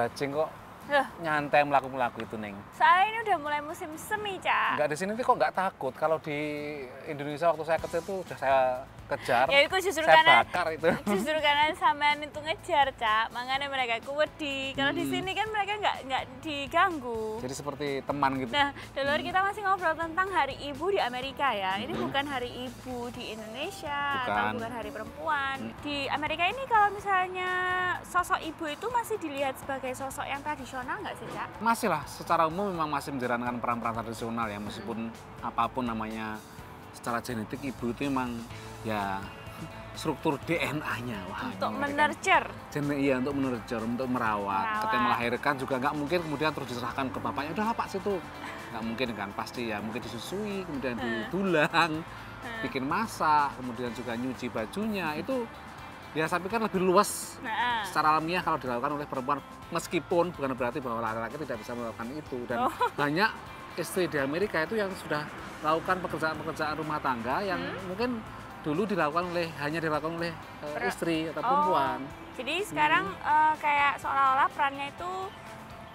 bajing kok Loh, nyantai melaku-melaku itu, Neng? soalnya ini udah mulai musim semi, Cak. Enggak, di sini kok nggak takut. Kalau di Indonesia waktu saya kecil tuh udah saya kejar, Ya itu justru saya karena bakar itu. justru karena sampean itu ngejar, Cak. Makanya mereka kuwedi. Kalau di sini kan mereka nggak diganggu. Jadi seperti teman gitu. Nah, dulur kita masih ngobrol tentang Hari Ibu di Amerika ya. Ini bukan Hari Ibu di Indonesia atau Bukan. bukan Hari Perempuan. Di Amerika ini kalau misalnya sosok ibu itu masih dilihat sebagai sosok yang tradisional nggak sih, Cak? Masih lah, secara umum memang masih menjalankan peran-peran tradisional ya, meskipun apapun namanya secara genetik ibu itu memang ya struktur DNA-nya. Wah, Untuk ini kan menurture. iya, untuk menurture, untuk merawat. Ketika melahirkan juga nggak mungkin kemudian terus diserahkan ke bapaknya, udah Pak situ. Nggak mungkin kan, pasti ya mungkin disusui, kemudian didulang, bikin masak, kemudian juga nyuci bajunya. Itu ya saya pikir lebih luas Nah, secara alamiah kalau dilakukan oleh perempuan, meskipun bukan berarti bahwa laki-laki tidak bisa melakukan itu. Dan banyak istri di Amerika itu yang sudah melakukan pekerjaan-pekerjaan rumah tangga yang mungkin dulu hanya dilakukan oleh istri atau perempuan. jadi sekarang kayak seolah-olah perannya itu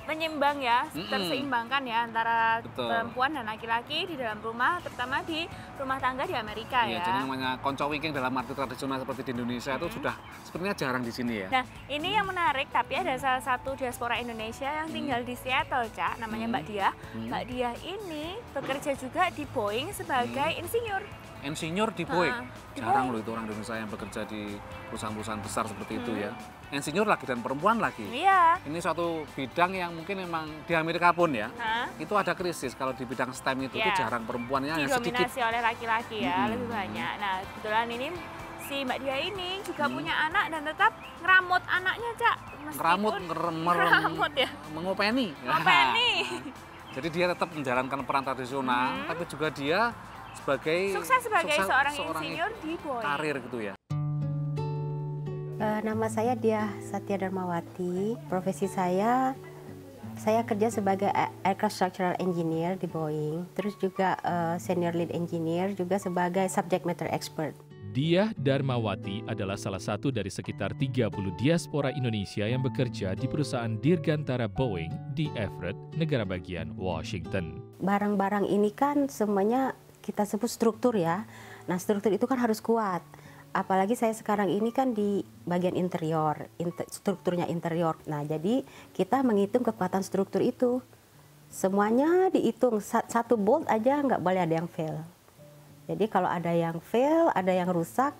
menyimbang ya, terseimbangkan ya antara Betul. perempuan dan laki-laki di dalam rumah, terutama di rumah tangga di Amerika Iya, ya. jadi namanya konco wiking dalam arti tradisional seperti di Indonesia itu sudah sebenarnya jarang di sini ya. Nah, ini yang menarik, tapi ada salah satu diaspora Indonesia yang tinggal di Seattle, Cak, namanya Mbak Diah. Mbak Diah ini bekerja juga di Boeing sebagai insinyur. Insinyur di Boeing, di jarang loh itu orang Indonesia yang bekerja di perusahaan-perusahaan besar seperti itu ya. Insinyur lagi dan perempuan lagi. Iya. Ini suatu bidang yang mungkin memang di Amerika pun ya, Hah? itu ada krisis. Kalau di bidang STEM itu Iya. jarang perempuannya hanya sedikit. Didominasi oleh laki-laki ya, lebih banyak. Nah, kebetulan ini si Mbak Diah ini juga punya anak dan tetap ngeramut anaknya, Cak. Ngeramut, ngeramut ya. mengopeni. Ngopeni. Jadi dia tetap menjalankan peran tradisional, tapi juga dia Sukses sebagai seorang insinyur di Boeing. karir gitu ya. Nama saya Diah Satya Darmawati. Profesi saya kerja sebagai aircraft structural engineer di Boeing. Terus juga senior lead engineer, juga sebagai subject matter expert. Diah Darmawati adalah salah satu dari sekitar 30 diaspora Indonesia yang bekerja di perusahaan Dirgantara Boeing di Everett, negara bagian Washington. Barang-barang ini kan semuanya kita sebut struktur ya. Nah, struktur itu kan harus kuat. Apalagi saya sekarang ini kan di bagian interior, strukturnya interior. Nah, jadi kita menghitung kekuatan struktur itu. Semuanya dihitung, satu bolt aja nggak boleh ada yang fail. Jadi kalau ada yang fail, ada yang rusak,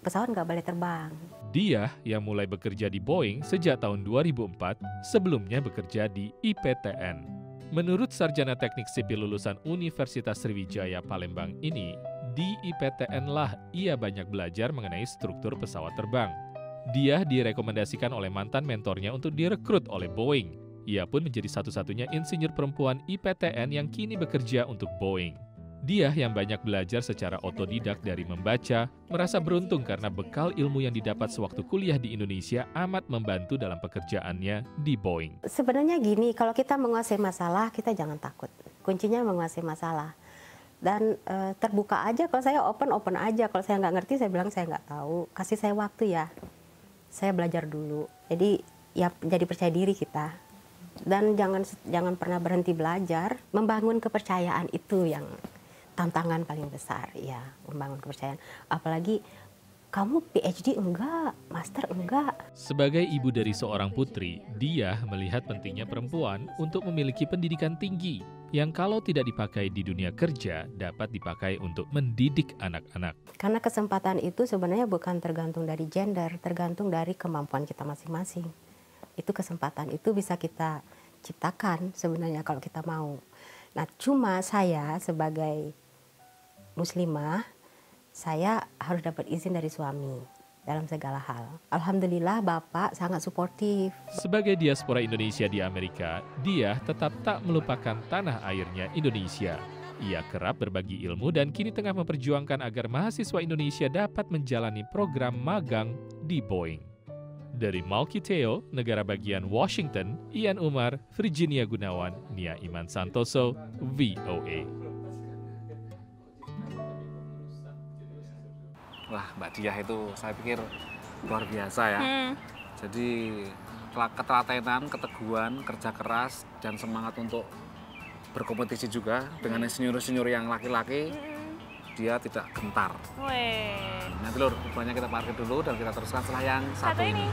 pesawat nggak boleh terbang. Diah yang mulai bekerja di Boeing sejak tahun 2004, sebelumnya bekerja di IPTN. Menurut sarjana teknik sipil lulusan Universitas Sriwijaya Palembang ini, di IPTN lah ia banyak belajar mengenai struktur pesawat terbang. Diah direkomendasikan oleh mantan mentornya untuk direkrut oleh Boeing. Ia pun menjadi satu-satunya insinyur perempuan IPTN yang kini bekerja untuk Boeing. Diah yang banyak belajar secara otodidak dari membaca, merasa beruntung karena bekal ilmu yang didapat sewaktu kuliah di Indonesia amat membantu dalam pekerjaannya di Boeing. Sebenarnya gini, kalau kita menguasai masalah, kita jangan takut. Kuncinya menguasai masalah. Dan terbuka aja, kalau saya open aja. Kalau saya nggak ngerti, saya bilang saya nggak tahu. Kasih saya waktu ya. Saya belajar dulu. Jadi ya jadi percaya diri kita. Dan jangan pernah berhenti belajar. Membangun kepercayaan itu yang tantangan paling besar, ya, membangun kepercayaan. Apalagi kamu PhD enggak, master enggak. Sebagai ibu dari seorang putri, Diah melihat pentingnya perempuan untuk memiliki pendidikan tinggi yang kalau tidak dipakai di dunia kerja dapat dipakai untuk mendidik anak-anak. Karena kesempatan itu sebenarnya bukan tergantung dari gender, tergantung dari kemampuan kita masing-masing. Itu kesempatan itu bisa kita ciptakan sebenarnya kalau kita mau. Nah, cuma saya sebagai muslimah, saya harus dapat izin dari suami dalam segala hal. Alhamdulillah Bapak sangat suportif. Sebagai diaspora Indonesia di Amerika, Diah tetap tak melupakan tanah airnya Indonesia. Ia kerap berbagi ilmu dan kini tengah memperjuangkan agar mahasiswa Indonesia dapat menjalani program magang di Boeing. Dari Malkiteo, negara bagian Washington, Ian Umar, Virginia Gunawan, Nia Iman Santoso, VOA. Wah, Mbak Diah itu saya pikir luar biasa ya. Jadi ketelatenan, keteguhan, kerja keras, dan semangat untuk berkompetisi juga dengan senior-senior yang laki-laki, dia tidak gentar. Weh. Nanti lur, banyak kita parkir dulu dan kita teruskan setelah yang satu ini.